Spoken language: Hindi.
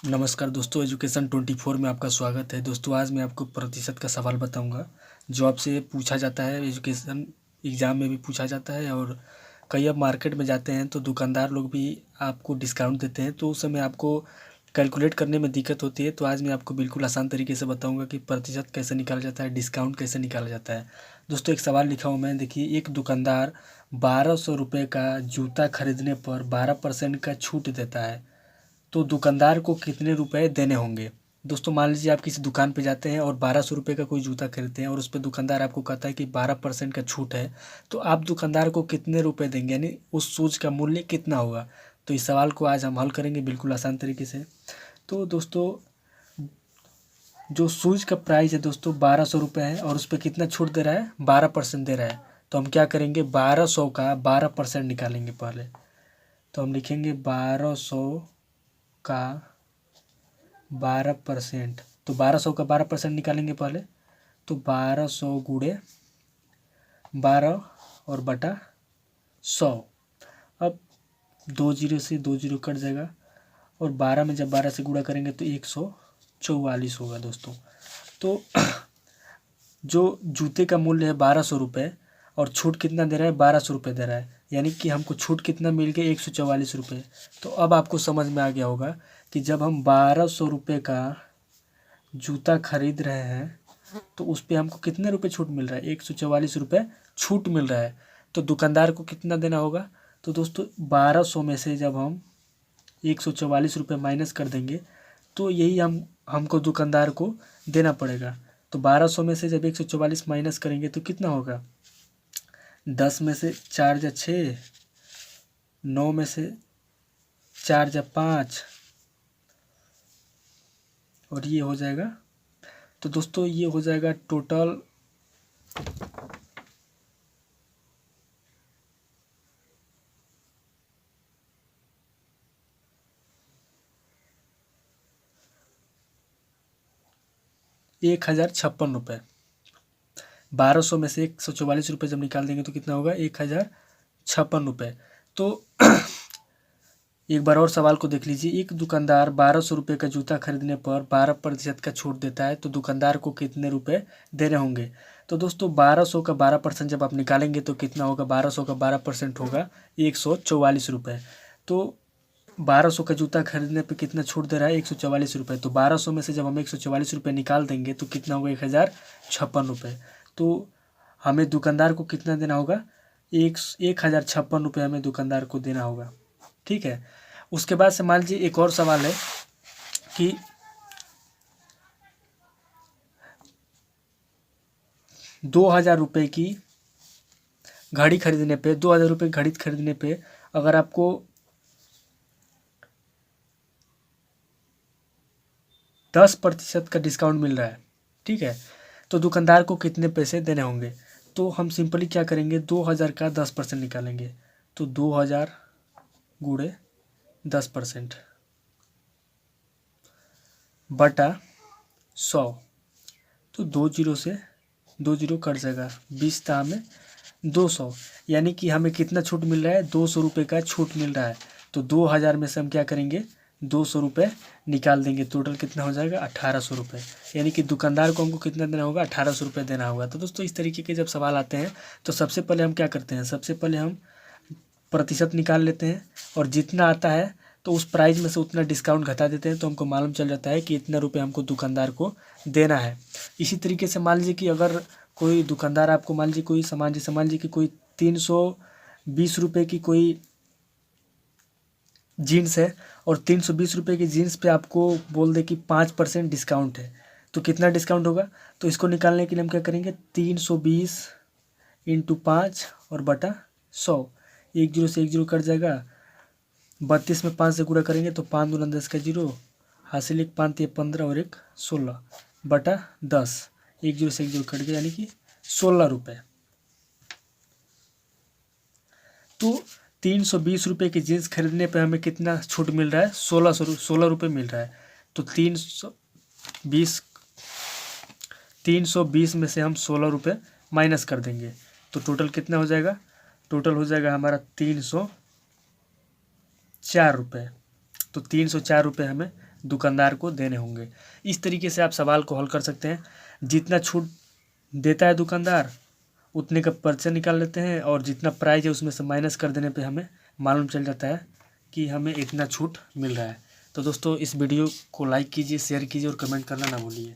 नमस्कार दोस्तों, एजुकेशन 24 में आपका स्वागत है। दोस्तों आज मैं आपको प्रतिशत का सवाल बताऊंगा जो आपसे पूछा जाता है, एजुकेशन एग्ज़ाम में भी पूछा जाता है। और कई आप मार्केट में जाते हैं तो दुकानदार लोग भी आपको डिस्काउंट देते हैं, तो उस समय आपको कैलकुलेट करने में दिक्कत होती है। तो आज मैं आपको बिल्कुल आसान तरीके से बताऊँगा कि प्रतिशत कैसे निकाला जाता है, डिस्काउंट कैसे निकाला जाता है। दोस्तों एक सवाल लिखा हूँ मैं, देखिए। एक दुकानदार 1200 रुपये का जूता खरीदने पर 12% का छूट देता है, तो दुकानदार को कितने रुपए देने होंगे। दोस्तों मान लीजिए आप किसी दुकान पे जाते हैं और 1200 रुपये का कोई जूता खरीदते हैं और उस पर दुकानदार आपको कहता है कि 12% का छूट है, तो आप दुकानदार को कितने रुपए देंगे, यानी उस शूज़ का मूल्य कितना होगा। तो इस सवाल को आज हम हल करेंगे बिल्कुल आसान तरीके से। तो दोस्तों जो शूज़ का प्राइस है दोस्तों 1200 रुपये है और उस पर कितना छूट दे रहा है, 12% दे रहा है। तो हम क्या करेंगे, 1200 का 12% निकालेंगे पहले। तो हम लिखेंगे 1200 का 12%। तो 1200 का 12% निकालेंगे पहले। तो 1200 गुणे 12 और बटा 100। अब 2 जीरो से 2 जीरो कट जाएगा और 12 में जब 12 से गुणा करेंगे तो 144 होगा दोस्तों। तो जो जूते का मूल्य है 1200 रुपये और छूट कितना दे रहा है, 1200 रुपये दे रहा है, यानी कि हमको छूट कितना मिल गया, 144 रुपये। तो अब आपको समझ में आ गया होगा कि जब हम 1200 रुपये का जूता खरीद रहे हैं तो उस पर हमको कितने रुपए छूट मिल रहा है, 144 रुपये छूट मिल रहा है। तो दुकानदार को कितना देना होगा। तो दोस्तों 1200 में से जब हम 144 रुपये माइनस कर देंगे तो यही हमको दुकानदार को देना पड़ेगा। तो 1200 में से जब 144 माइनस करेंगे तो कितना होगा, 10 में से 4 जा 6, 9 में से 4 जा 5 और ये हो जाएगा। तो दोस्तों ये हो जाएगा टोटल 1056 रुपये। 1200 में से 144 रुपये जब निकाल देंगे तो कितना होगा, 1056 रुपये। तो एक बार और सवाल को देख लीजिए। एक दुकानदार 1200 रुपये का जूता खरीदने पर 12% का छूट देता है, तो दुकानदार को कितने रुपए देने होंगे। तो दोस्तों 1200 का 12% जब आप निकालेंगे तो कितना होगा, 1200 का 12% होगा 144 रुपये। तो 1200 का जूता खरीदने पे कितना छूट दे रहा है, 144 रुपये। तो 1200 में से जब हम 144 रुपये निकाल देंगे तो कितना होगा, 1056 रुपये। तो हमें दुकानदार को कितना देना होगा, 1056 रुपये हमें दुकानदार को देना होगा। ठीक है। उसके बाद से मान लीजिए एक और सवाल है कि 2000 रुपये की घड़ी खरीदने पे, 2000 रुपये घड़ी खरीदने पे अगर आपको 10% का डिस्काउंट मिल रहा है, ठीक है, तो दुकानदार को कितने पैसे देने होंगे। तो हम सिंपली क्या करेंगे, 2000 का 10% निकालेंगे। तो 2000 गुणे 10% बटा 100। तो 2 जीरो से 2 जीरो कट जाएगा, 20 था हमें 200, यानी कि हमें कितना छूट मिल रहा है, 200 रुपये का छूट मिल रहा है। तो 2000 में से हम क्या करेंगे, 200 रुपये निकाल देंगे। टोटल कितना हो जाएगा, 1800 रुपये। यानी कि दुकानदार को हमको कितना देना होगा, 1800 रुपये देना होगा। तो दोस्तों इस तरीके के जब सवाल आते हैं तो सबसे पहले हम क्या करते हैं, सबसे पहले हम प्रतिशत निकाल लेते हैं और जितना आता है तो उस प्राइस में से उतना डिस्काउंट घटा देते हैं, तो हमको मालूम चल जाता है कि इतना रुपये हमको दुकानदार को देना है। इसी तरीके से मान लीजिए कि अगर कोई दुकानदार आपको मान लीजिए कोई सामान, जैसे मान लीजिए कि कोई 320 रुपये की कोई जीन्स है और 320 रुपये की जीन्स पे आपको बोल दे कि 5% डिस्काउंट है, तो कितना डिस्काउंट होगा। तो इसको निकालने के लिए हम क्या करेंगे, 320 इंटू 5 और बटा 100। 1 जीरो से 1 जीरो कट जाएगा, 32 में 5 से गुणा करेंगे तो 5 दूना 10 का जीरो, हासिल 1 5 15 और 1 16 बटा 10। 1 जीरो से 1 जीरो कट गया, यानी कि 16 रुपये। तो 320 रुपये की जीन्स खरीदने पे हमें कितना छूट मिल रहा है, 16 रुपये मिल रहा है। तो 320 में से हम 16 रुपये माइनस कर देंगे तो टोटल कितना हो जाएगा, टोटल हो जाएगा हमारा 304 रुपये। तो 304 रुपये हमें दुकानदार को देने होंगे। इस तरीके से आप सवाल को हल कर सकते हैं। जितना छूट देता है दुकानदार उतने का पर्चा निकाल लेते हैं और जितना प्राइस है उसमें से माइनस कर देने पे हमें मालूम चल जाता है कि हमें इतना छूट मिल रहा है। तो दोस्तों इस वीडियो को लाइक कीजिए, शेयर कीजिए और कमेंट करना ना भूलिए।